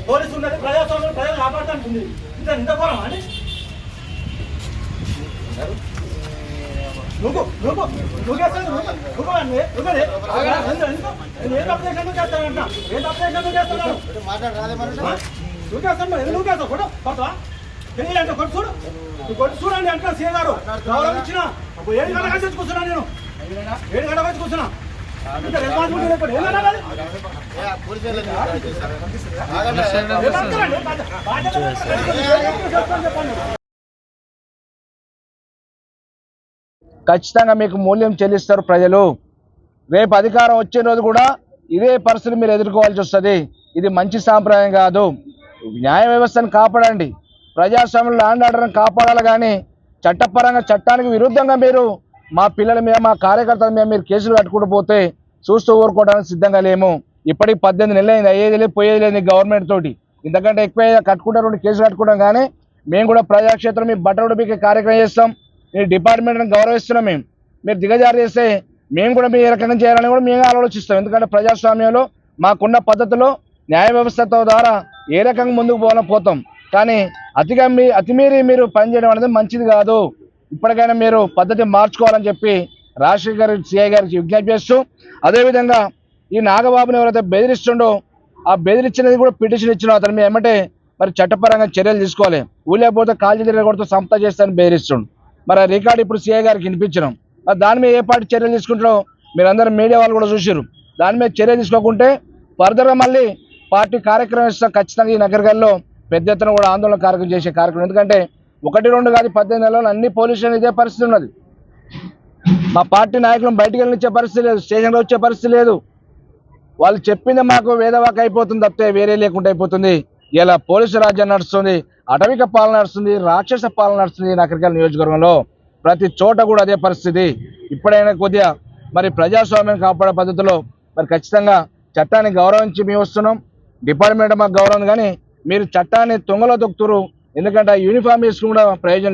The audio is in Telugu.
పోలీసు ఉన్నది ప్రజాస్వామ్యం ప్రజలు కాపాడుతుంది ఇంత పోరాం అని చూడండి అంటే సీఏ గారు ఇచ్చిన 7 గంటల కలిసి కూర్చున్నా నేను 7 గంటల కలిసి కూర్చున్నా ఖచ్చితంగా మీకు మూల్యం చెల్లిస్తారు ప్రజలు. రేపు అధికారం వచ్చే రోజు కూడా ఇదే పరిస్థితి మీరు ఎదుర్కోవాల్సి వస్తుంది. ఇది మంచి సాంప్రదాయం కాదు. న్యాయ వ్యవస్థను కాపాడండి, ప్రజాస్వామ్యం ల్యాండ్ ఆర్డర్ని కాపాడాలి. కానీ చట్టపరంగా చట్టానికి విరుద్ధంగా మీరు మా పిల్లల మీద మా కార్యకర్తల మీద మీరు కేసులు కట్టుకుంటూ పోతే చూస్తూ ఊరుకోవడానికి సిద్ధంగా లేము. ఇప్పటికి 18 నెలలు అయింది, అయ్యేది లేదు పోయేది లేదు గవర్నమెంట్ తోటి. ఇంతకంటే ఎక్కువ కట్టుకుంటారు, కేసులు కట్టుకుంటాం. కానీ మేము కూడా ప్రజాక్షేత్రం మీ బట్టలు బిక్కే కార్యక్రమం చేస్తాం. మీ డిపార్ట్మెంట్ని గౌరవిస్తున్నాం. మీరు దిగజారు చేస్తే మేము కూడా మీ రకంగా చేయాలని కూడా మేము ఆలోచిస్తాం. ఎందుకంటే ప్రజాస్వామ్యంలో మాకున్న పద్ధతిలో న్యాయ వ్యవస్థతో ద్వారా ఏ రకంగా ముందుకు పోతాం. కానీ అతిమీరి మీరు పనిచేయడం అనేది మంచిది కాదు. ఇప్పటికైనా మీరు పద్ధతి మార్చుకోవాలని చెప్పి రాజశేఖర్ గారి సిఐ గారికి విజ్ఞప్తి చేస్తూ, అదేవిధంగా ఈ నాగబాబుని ఎవరైతే బెదిరిస్తుండో ఆ బెదిరించినది కూడా పిటిషన్ ఇచ్చిన అతను మేము ఏమంటే మరి చట్టపరంగా చర్యలు తీసుకోవాలి. ఊలేకపోతే కాల్చి తిరగకూడదు, సంస్థ చేస్తానని బెదిరిస్తుండు. మరి ఆ రికార్డు ఇప్పుడు సిఐ గారికి వినిపించడం, మరి దాని మీద ఏ పార్టీ చర్యలు తీసుకుంటారో మీరందరూ మీడియా వాళ్ళు కూడా చూసారు. దాని మీద చర్య తీసుకోకుంటే ఫర్దర్గా మళ్ళీ పార్టీ కార్యక్రమం ఇస్తాం. ఖచ్చితంగా ఈ నగరగల్లో పెద్ద ఎత్తున కూడా ఆందోళన కార్యక్రమం చేసే కార్యక్రమం. ఎందుకంటే 1-2 కాదు 18 నెలల్లో అన్ని పోలీస్ స్టేషన్ ఇదే పరిస్థితి ఉన్నది. మా పార్టీ నాయకులను బయటికి వెళ్ళిచ్చే పరిస్థితి లేదు, స్టేషన్లో వచ్చే పరిస్థితి లేదు. వాళ్ళు చెప్పింది మాకు వేదవాక అయిపోతుంది తప్పితే వేరే లేకుండా అయిపోతుంది. ఇలా పోలీసు రాజ్యం నడుస్తుంది, అటవిక పాలన నడుస్తుంది, రాక్షస పాలన నడుస్తుంది. నగరికల్ నియోజకవర్గంలో ప్రతి చోట కూడా అదే పరిస్థితి. ఇప్పుడైనా కొద్దిగా మరి ప్రజాస్వామ్యం కాపాడే పద్ధతిలో మరి ఖచ్చితంగా చట్టాన్ని గౌరవించి మేము వస్తున్నాం. డిపార్ట్మెంట్ మాకు గౌరవం, కానీ మీరు చట్టాన్ని తొంగలో తొక్కుతురు. ఎందుకంటే యూనిఫామ్ వేసుకుని కూడా ప్రయోజనం లేదు.